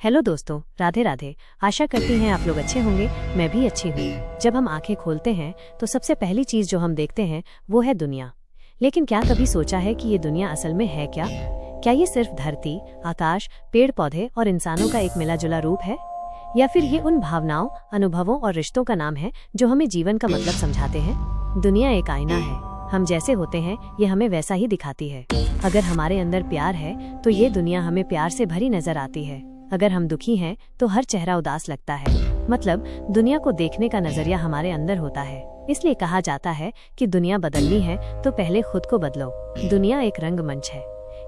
Hello दोस्तों, राधे राधे। आशा करती हैं आप लोग अच्छे होंगे। मैं भी अच्छी हूँ। जब हम आंखें खोलते हैं तो सबसे पहली चीज जो हम देखते हैं वो है दुनिया। लेकिन क्या कभी सोचा है कि ये दुनिया असल में है क्या? क्या ये सिर्फ धरती, आकाश, पेड़ पौधे और इंसानों का एक मिला जुला रूप है, या फिर ये उन भावनाओं, अनुभवों और रिश्तों का नाम है जो हमें जीवन का मतलब समझाते हैं? दुनिया एक आईना है। हम जैसे होते हैं ये हमें वैसा ही दिखाती है। अगर हमारे अंदर प्यार है तो ये दुनिया हमें प्यार से भरी नजर आती है। अगर हम दुखी हैं तो हर चेहरा उदास लगता है। मतलब दुनिया को देखने का नजरिया हमारे अंदर होता है। इसलिए कहा जाता है कि दुनिया बदलनी है तो पहले खुद को बदलो। दुनिया एक रंगमंच है।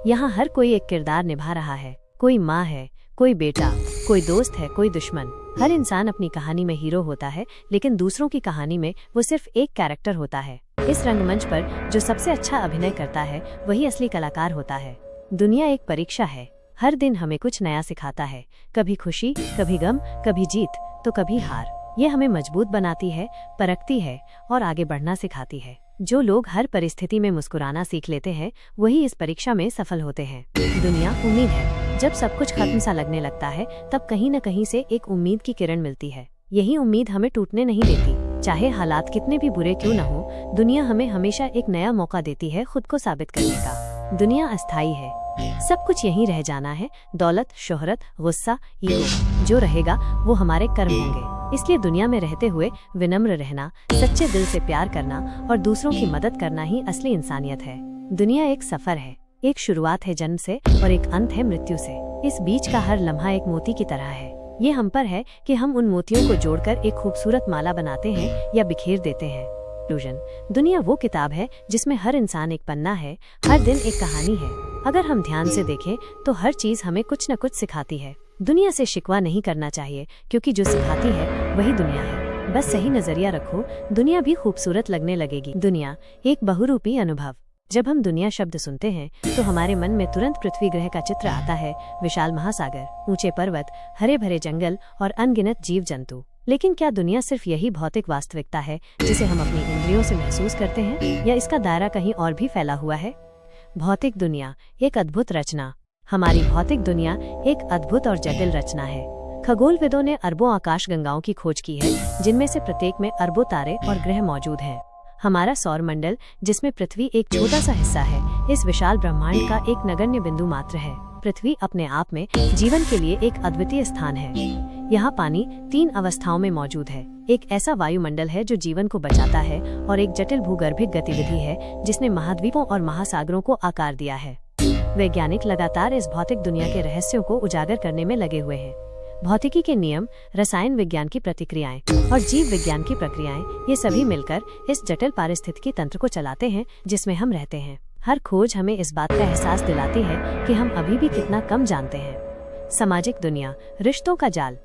यहाँ हर कोई एक किरदार निभा रहा है। कोई माँ है, कोई बेटा, कोई दोस्त है, कोई दुश्मन। हर इंसान अपनी कहानी में हीरो होता है, लेकिन दूसरों की कहानी में वो सिर्फ एक कैरेक्टर होता है। इस रंगमंच पर जो सबसे अच्छा अभिनय करता है वही असली कलाकार होता है। दुनिया एक परीक्षा है। हर दिन हमें कुछ नया सिखाता है। कभी खुशी, कभी गम, कभी जीत तो कभी हार। ये हमें मजबूत बनाती है, परखती है और आगे बढ़ना सिखाती है। जो लोग हर परिस्थिति में मुस्कुराना सीख लेते हैं वही इस परीक्षा में सफल होते हैं। दुनिया उम्मीद है। जब सब कुछ खत्म सा लगने लगता है तब कहीं न कहीं से एक उम्मीद की किरण मिलती है। यही उम्मीद हमें टूटने नहीं देती। चाहे हालात कितने भी बुरे क्यों न हो, दुनिया हमें हमेशा एक नया मौका देती है खुद को साबित करने का। दुनिया अस्थायी है। सब कुछ यहीं रह जाना है। दौलत, शोहरत, गुस्सा, ईगो, जो रहेगा वो हमारे कर्म होंगे। इसलिए दुनिया में रहते हुए विनम्र रहना, सच्चे दिल से प्यार करना और दूसरों की मदद करना ही असली इंसानियत है। दुनिया एक सफर है। एक शुरुआत है जन्म से और एक अंत है मृत्यु से। इस बीच का हर लम्हा एक मोती की तरह है। ये हम पर है कि हम उन मोतियों को जोड़कर एक खूबसूरत माला बनाते हैं या बिखेर देते हैं। दुनिया वो किताब है जिसमें हर इंसान एक पन्ना है, हर दिन एक कहानी है। अगर हम ध्यान से देखें तो हर चीज हमें कुछ न कुछ सिखाती है। दुनिया से शिकवा नहीं करना चाहिए, क्योंकि जो सिखाती है वही दुनिया है। बस सही नजरिया रखो, दुनिया भी खूबसूरत लगने लगेगी। दुनिया एक बहुरूपी अनुभव। जब हम दुनिया शब्द सुनते हैं तो हमारे मन में तुरंत पृथ्वी ग्रह का चित्र आता है। विशाल महासागर, ऊंचे पर्वत, हरे भरे जंगल और अनगिनत जीव जंतु। लेकिन क्या दुनिया सिर्फ यही भौतिक वास्तविकता है जिसे हम अपनी इंद्रियों से महसूस करते हैं, या इसका दायरा कहीं और भी फैला हुआ है? भौतिक दुनिया एक अद्भुत रचना। हमारी भौतिक दुनिया एक अद्भुत और जटिल रचना है। खगोलविदों ने अरबों आकाशगंगाओं की खोज की है, जिनमें से प्रत्येक में अरबों तारे और ग्रह मौजूद हैं। हमारा सौर मंडल, जिसमें पृथ्वी एक छोटा सा हिस्सा है, इस विशाल ब्रह्मांड का एक नगण्य बिंदु मात्र है। पृथ्वी अपने आप में जीवन के लिए एक अद्वितीय स्थान है। यहाँ पानी 3 अवस्थाओं में मौजूद है। एक ऐसा वायुमंडल है जो जीवन को बचाता है, और एक जटिल भूगर्भिक गतिविधि है जिसने महाद्वीपों और महासागरों को आकार दिया है। वैज्ञानिक लगातार इस भौतिक दुनिया के रहस्यों को उजागर करने में लगे हुए हैं। भौतिकी के नियम, रसायन विज्ञान की प्रतिक्रियाएं और जीव विज्ञान की प्रक्रियाएं, ये सभी मिलकर इस जटिल पारिस्थितिकी तंत्र को चलाते हैं जिसमें हम रहते हैं। हर खोज हमें इस बात का एहसास दिलाती है कि हम अभी भी कितना कम जानते हैं। सामाजिक दुनिया, रिश्तों का जाल।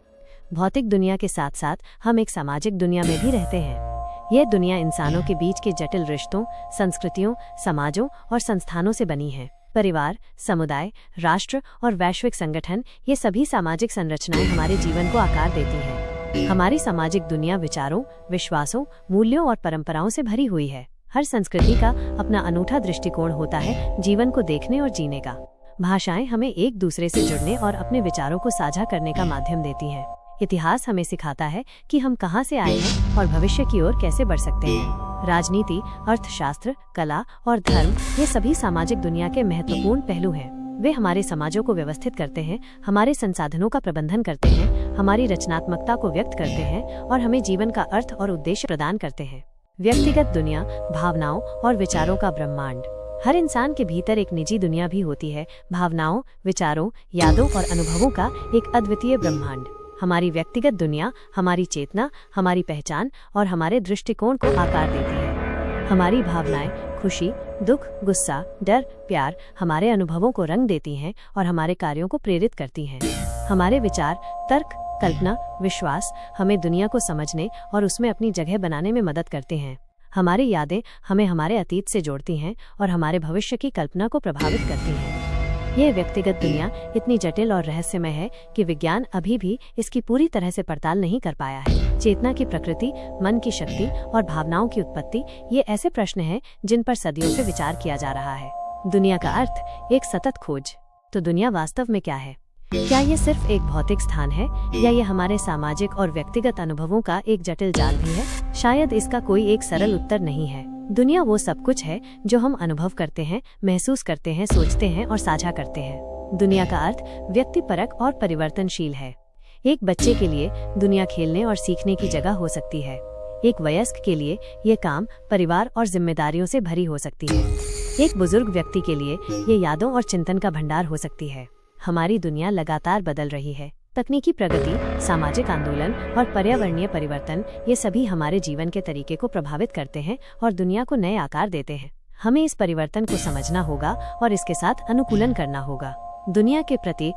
भौतिक दुनिया के साथ साथ हम एक सामाजिक दुनिया में भी रहते हैं। यह दुनिया इंसानों के बीच के जटिल रिश्तों, संस्कृतियों, समाजों और संस्थानों से बनी है। परिवार, समुदाय, राष्ट्र और वैश्विक संगठन, ये सभी सामाजिक संरचनाएं हमारे जीवन को आकार देती हैं। हमारी सामाजिक दुनिया विचारों, विश्वासों, मूल्यों और परंपराओं से भरी हुई है। हर संस्कृति का अपना अनूठा दृष्टिकोण होता है जीवन को देखने और जीने का। भाषाएं हमें एक दूसरे से जुड़ने और अपने विचारों को साझा करने का माध्यम देती हैं। इतिहास हमें सिखाता है कि हम कहां से आए हैं और भविष्य की ओर कैसे बढ़ सकते हैं। राजनीति, अर्थशास्त्र, कला और धर्म, ये सभी सामाजिक दुनिया के महत्वपूर्ण पहलू हैं। वे हमारे समाजों को व्यवस्थित करते हैं, हमारे संसाधनों का प्रबंधन करते हैं, हमारी रचनात्मकता को व्यक्त करते हैं और हमें जीवन का अर्थ और उद्देश्य प्रदान करते हैं। व्यक्तिगत दुनिया, भावनाओं और विचारों का ब्रह्मांड। हर इंसान के भीतर एक निजी दुनिया भी होती है। भावनाओं, विचारों, यादों और अनुभवों का एक अद्वितीय ब्रह्मांड। हमारी व्यक्तिगत दुनिया हमारी चेतना, हमारी पहचान और हमारे दृष्टिकोण को आकार देती है। हमारी भावनाएं, खुशी, दुख, गुस्सा, डर, प्यार हमारे अनुभवों को रंग देती हैं और हमारे कार्यों को प्रेरित करती हैं। हमारे विचार, तर्क, कल्पना, विश्वास हमें दुनिया को समझने और उसमें अपनी जगह बनाने में मदद करते हैं। हमारी यादें हमें हमारे अतीत से जोड़ती हैं और हमारे भविष्य की कल्पना को प्रभावित करती हैं। यह व्यक्तिगत दुनिया इतनी जटिल और रहस्यमय है कि विज्ञान अभी भी इसकी पूरी तरह से पड़ताल नहीं कर पाया है। चेतना की प्रकृति, मन की शक्ति और भावनाओं की उत्पत्ति, ये ऐसे प्रश्न हैं जिन पर सदियों से विचार किया जा रहा है। दुनिया का अर्थ, एक सतत खोज। तो दुनिया वास्तव में क्या है? क्या ये सिर्फ एक भौतिक स्थान है या ये हमारे सामाजिक और व्यक्तिगत अनुभवों का एक जटिल जाल भी है? शायद इसका कोई एक सरल उत्तर नहीं है। दुनिया वो सब कुछ है जो हम अनुभव करते हैं, महसूस करते हैं, सोचते हैं और साझा करते हैं। दुनिया का अर्थ व्यक्तिपरक और परिवर्तनशील है। एक बच्चे के लिए दुनिया खेलने और सीखने की जगह हो सकती है। एक वयस्क के लिए ये काम, परिवार और जिम्मेदारियों से भरी हो सकती है। एक बुजुर्ग व्यक्ति के लिए ये यादों और चिंतन का भंडार हो सकती है। हमारी दुनिया लगातार बदल रही है। तकनीकी प्रगति, सामाजिक आंदोलन और पर्यावरणीय परिवर्तन, ये सभी हमारे जीवन के तरीके को प्रभावित करते हैं और दुनिया को नए आकार देते हैं। हमें इस परिवर्तन को समझना होगा और इसके साथ अनुकूलन करना होगा। दुनिया के प्रति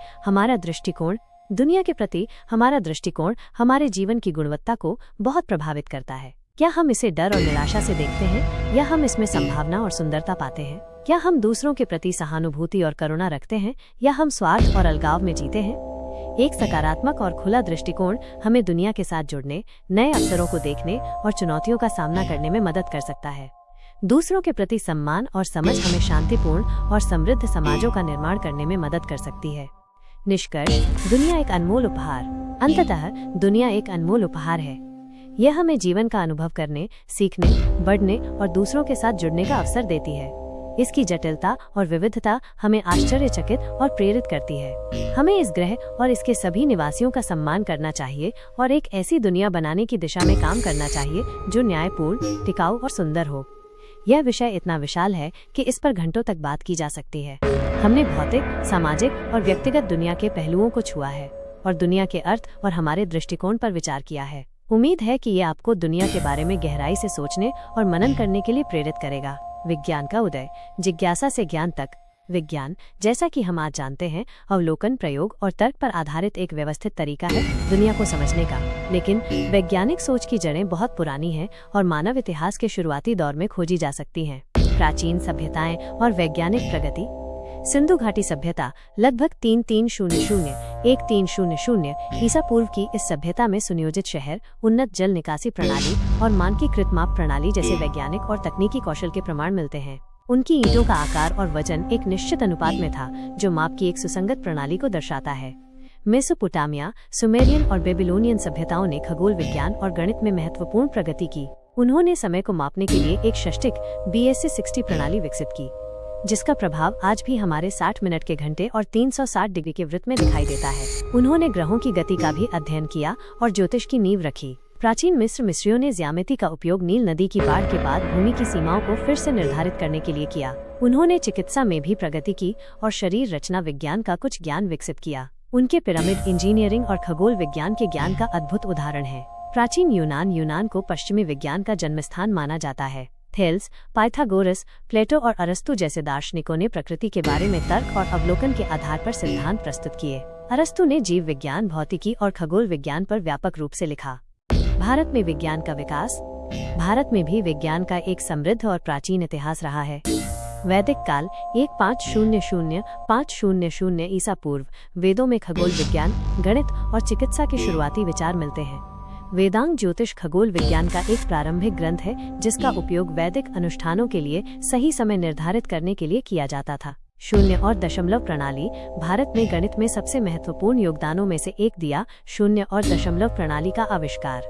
हमारा दृष्टिकोण हमारे जीवन की गुणवत्ता को बहुत प्रभावित करता है। क्या हम इसे डर और निराशा से देखते हैं या हम इसमें संभावना और सुंदरता पाते हैं? क्या हम दूसरों के प्रति सहानुभूति और करुणा रखते हैं या हम स्वार्थ और अलगाव में जीते हैं? एक सकारात्मक और खुला दृष्टिकोण हमें दुनिया के साथ जुड़ने, नए अवसरों को देखने और चुनौतियों का सामना करने में मदद कर सकता है। दूसरों के प्रति सम्मान और समझ हमें शांतिपूर्ण और समृद्ध समाजों का निर्माण करने में मदद कर सकती है। निष्कर्ष, दुनिया एक अनमोल उपहार। अंततः दुनिया एक अनमोल उपहार है। यह हमें जीवन का अनुभव करने, सीखने, बढ़ने और दूसरों के साथ जुड़ने का अवसर देती है। इसकी जटिलता और विविधता हमें आश्चर्यचकित और प्रेरित करती है। हमें इस ग्रह और इसके सभी निवासियों का सम्मान करना चाहिए और एक ऐसी दुनिया बनाने की दिशा में काम करना चाहिए जो न्यायपूर्ण, टिकाऊ और सुंदर हो। यह विषय इतना विशाल है कि इस पर घंटों तक बात की जा सकती है। हमने भौतिक, सामाजिक और व्यक्तिगत दुनिया के पहलुओं को छुआ है और दुनिया के अर्थ और हमारे दृष्टिकोण पर विचार किया है। उम्मीद है कि ये आपको दुनिया के बारे में गहराई से सोचने और मनन करने के लिए प्रेरित करेगा। विज्ञान का उदय, जिज्ञासा से ज्ञान तक। विज्ञान, जैसा कि हम आज जानते हैं, अवलोकन, प्रयोग और तर्क पर आधारित एक व्यवस्थित तरीका है दुनिया को समझने का। लेकिन वैज्ञानिक सोच की जड़ें बहुत पुरानी हैं और मानव इतिहास के शुरुआती दौर में खोजी जा सकती हैं। प्राचीन सभ्यताएं और वैज्ञानिक प्रगति। सिंधु घाटी सभ्यता लगभग 3300 ईसा पूर्व की इस सभ्यता में सुनियोजित शहर, उन्नत जल निकासी प्रणाली और मानकीकृत माप प्रणाली जैसे वैज्ञानिक और तकनीकी कौशल के प्रमाण मिलते हैं। उनकी ईंटों का आकार और वजन एक निश्चित अनुपात में था, जो माप की एक सुसंगत प्रणाली को दर्शाता है। मेसोपोटामिया, सुमेरियन और बेबीलोनियन सभ्यताओं ने खगोल विज्ञान और गणित में महत्वपूर्ण प्रगति की। उन्होंने समय को मापने के लिए एक षष्टिक BSC 60 प्रणाली विकसित की, जिसका प्रभाव आज भी हमारे 60 मिनट के घंटे और 360 डिग्री के वृत्त में दिखाई देता है। उन्होंने ग्रहों की गति का भी अध्ययन किया और ज्योतिष की नींव रखी। प्राचीन मिस्रियों ने ज्यामिति का उपयोग नील नदी की बाढ़ के बाद भूमि की सीमाओं को फिर से निर्धारित करने के लिए किया। उन्होंने चिकित्सा में भी प्रगति की और शरीर रचना विज्ञान का कुछ ज्ञान विकसित किया। उनके पिरामिड इंजीनियरिंग और खगोल विज्ञान के ज्ञान का अद्भुत उदाहरण है। प्राचीन यूनान को पश्चिमी विज्ञान का जन्मस्थान माना जाता है। थेल्स, पाइथागोरस, प्लेटो और अरस्तु जैसे दार्शनिकों ने प्रकृति के बारे में तर्क और अवलोकन के आधार पर सिद्धांत प्रस्तुत किए। अरस्तु ने जीव विज्ञान, भौतिकी और खगोल विज्ञान पर व्यापक रूप से लिखा। भारत में विज्ञान का विकास। भारत में भी विज्ञान का एक समृद्ध और प्राचीन इतिहास रहा है। वैदिक काल 1500 ईसा पूर्व वेदों में खगोल विज्ञान, गणित और चिकित्सा के शुरुआती विचार मिलते हैं। वेदांग ज्योतिष खगोल विज्ञान का एक प्रारंभिक ग्रंथ है, जिसका उपयोग वैदिक अनुष्ठानों के लिए सही समय निर्धारित करने के लिए किया जाता था। शून्य और दशमलव प्रणाली भारत में गणित में सबसे महत्वपूर्ण योगदानों में से एक दिया। शून्य और दशमलव प्रणाली का आविष्कार,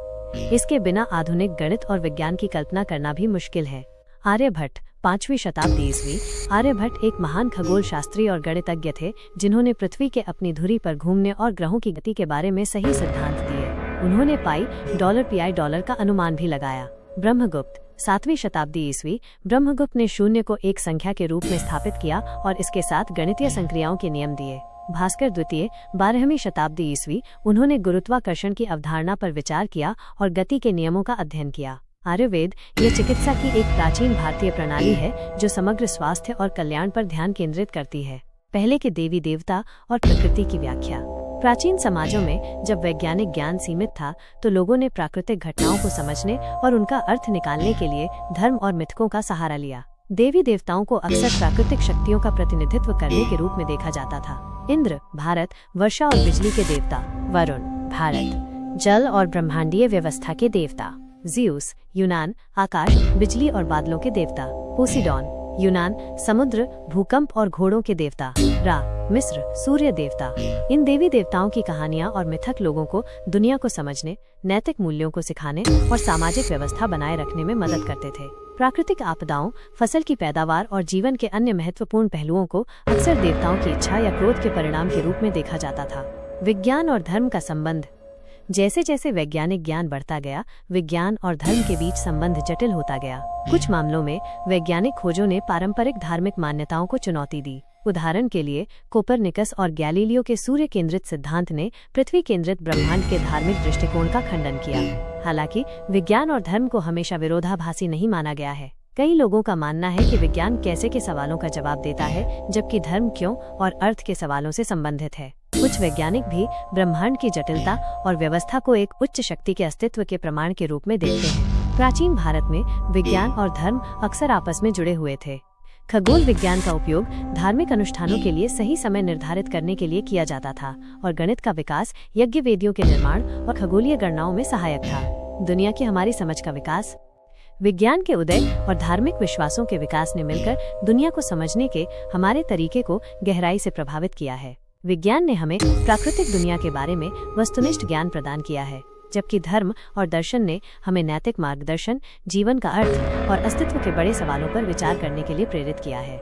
इसके बिना आधुनिक गणित और विज्ञान की कल्पना करना भी मुश्किल है। आर्यभट्ट, 5वीं शताब्दी ईस्वी। आर्यभट्ट एक महान खगोल शास्त्री और गणितज्ञ थे, जिन्होंने पृथ्वी के अपनी धुरी पर घूमने और ग्रहों की गति के बारे में सही सिद्धांत दिए। उन्होंने पाई, $pi का अनुमान भी लगाया। ब्रह्मगुप्त, 7वीं शताब्दी ईस्वी। ब्रह्मगुप्त ने शून्य को एक संख्या के रूप में स्थापित किया और इसके साथ गणितीय संक्रियाओं के नियम दिए। भास्कर द्वितीय, 12वीं शताब्दी ईस्वी। उन्होंने गुरुत्वाकर्षण की अवधारणा पर विचार किया और गति के नियमों का अध्ययन किया। आयुर्वेद, ये चिकित्सा की एक प्राचीन भारतीय प्रणाली है जो समग्र स्वास्थ्य और कल्याण पर ध्यान केंद्रित करती है। पहले के देवी देवता और प्रकृति की व्याख्या। प्राचीन समाजों में जब वैज्ञानिक ज्ञान सीमित था, तो लोगों ने प्राकृतिक घटनाओं को समझने और उनका अर्थ निकालने के लिए धर्म और मिथकों का सहारा लिया। देवी देवताओं को अक्सर प्राकृतिक शक्तियों का प्रतिनिधित्व करने के रूप में देखा जाता था। इंद्र, भारत, वर्षा और बिजली के देवता। वरुण, भारत, जल और ब्रह्मांडीय व्यवस्था के देवता। ज़्यूस, यूनान, आकाश, बिजली और बादलों के देवता। पोसीडॉन, यूनान, समुद्र, भूकंप और घोड़ों के देवता। रा, मिस्र, सूर्य देवता। इन देवी देवताओं की कहानियां और मिथक लोगों को दुनिया को समझने, नैतिक मूल्यों को सिखाने और सामाजिक व्यवस्था बनाए रखने में मदद करते थे। प्राकृतिक आपदाओं, फसल की पैदावार और जीवन के अन्य महत्वपूर्ण पहलुओं को अक्सर देवताओं की इच्छा या क्रोध के परिणाम के रूप में देखा जाता था। विज्ञान और धर्म का संबंध। जैसे जैसे वैज्ञानिक ज्ञान बढ़ता गया, विज्ञान और धर्म के बीच संबंध जटिल होता गया। कुछ मामलों में वैज्ञानिक खोजों ने पारंपरिक धार्मिक मान्यताओं को चुनौती दी। उदाहरण के लिए कोपरनिकस और गैलीलियो के सूर्य केंद्रित सिद्धांत ने पृथ्वी केंद्रित ब्रह्मांड के धार्मिक दृष्टिकोण का खंडन किया। हालांकि विज्ञान और धर्म को हमेशा विरोधाभासी नहीं माना गया है। कई लोगों का मानना है कि विज्ञान कैसे के सवालों का जवाब देता है, जबकि धर्म क्यों और अर्थ के सवालों से संबंधित है। कुछ वैज्ञानिक भी ब्रह्मांड की जटिलता और व्यवस्था को एक उच्च शक्ति के अस्तित्व के प्रमाण के रूप में देखते हैं। प्राचीन भारत में विज्ञान और धर्म अक्सर आपस में जुड़े हुए थे। खगोल विज्ञान का उपयोग धार्मिक अनुष्ठानों के लिए सही समय निर्धारित करने के लिए किया जाता था और गणित का विकास यज्ञ वेदियों के निर्माण और खगोलीय गणनाओं में सहायक था। दुनिया की हमारी समझ का विकास। विज्ञान के उदय और धार्मिक विश्वासों के विकास ने मिलकर दुनिया को समझने के हमारे तरीके को गहराई से प्रभावित किया है। विज्ञान ने हमें प्राकृतिक दुनिया के बारे में वस्तुनिष्ठ ज्ञान प्रदान किया है, जबकि धर्म और दर्शन ने हमें नैतिक मार्गदर्शन, जीवन का अर्थ और अस्तित्व के बड़े सवालों पर विचार करने के लिए प्रेरित किया है।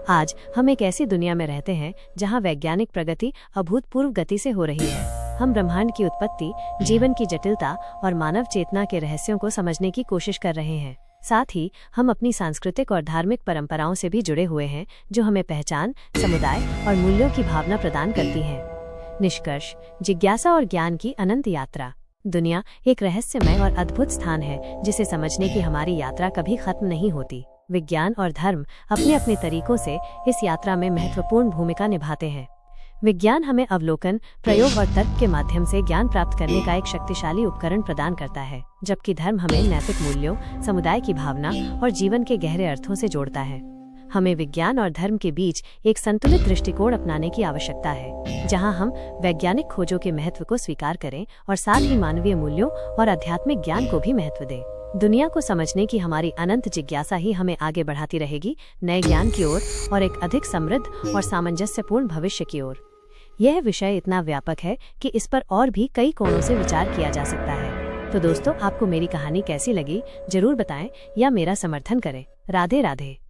आज हम एक ऐसी दुनिया में रहते हैं जहां वैज्ञानिक प्रगति अभूतपूर्व गति से हो रही है। हम ब्रह्मांड की उत्पत्ति, जीवन की जटिलता और मानव चेतना के रहस्यों को समझने की कोशिश कर रहे हैं। साथ ही हम अपनी सांस्कृतिक और धार्मिक परंपराओं से भी जुड़े हुए हैं, जो हमें पहचान, समुदाय और मूल्यों की भावना प्रदान करती हैं। निष्कर्ष, जिज्ञासा और ज्ञान की अनंत यात्रा। दुनिया एक रहस्यमय और अद्भुत स्थान है, जिसे समझने की हमारी यात्रा कभी खत्म नहीं होती। विज्ञान और धर्म अपने अपने तरीकों से इस यात्रा में महत्वपूर्ण भूमिका निभाते हैं। विज्ञान हमें अवलोकन, प्रयोग और तर्क के माध्यम से ज्ञान प्राप्त करने का एक शक्तिशाली उपकरण प्रदान करता है, जबकि धर्म हमें नैतिक मूल्यों, समुदाय की भावना और जीवन के गहरे अर्थों से जोड़ता है। हमें विज्ञान और धर्म के बीच एक संतुलित दृष्टिकोण अपनाने की आवश्यकता है, जहां हम वैज्ञानिक खोजों के महत्व को स्वीकार करें और साथ ही मानवीय मूल्यों और आध्यात्मिक ज्ञान को भी महत्व दें। दुनिया को समझने की हमारी अनंत जिज्ञासा ही हमें आगे बढ़ाती रहेगी, नए ज्ञान की ओर और एक अधिक समृद्ध और सामंजस्यपूर्ण भविष्य की ओर। यह विषय इतना व्यापक है कि इस पर और भी कई कोणों से विचार किया जा सकता है। तो दोस्तों, आपको मेरी कहानी कैसी लगी जरूर बताएं या मेरा समर्थन करें। राधे राधे।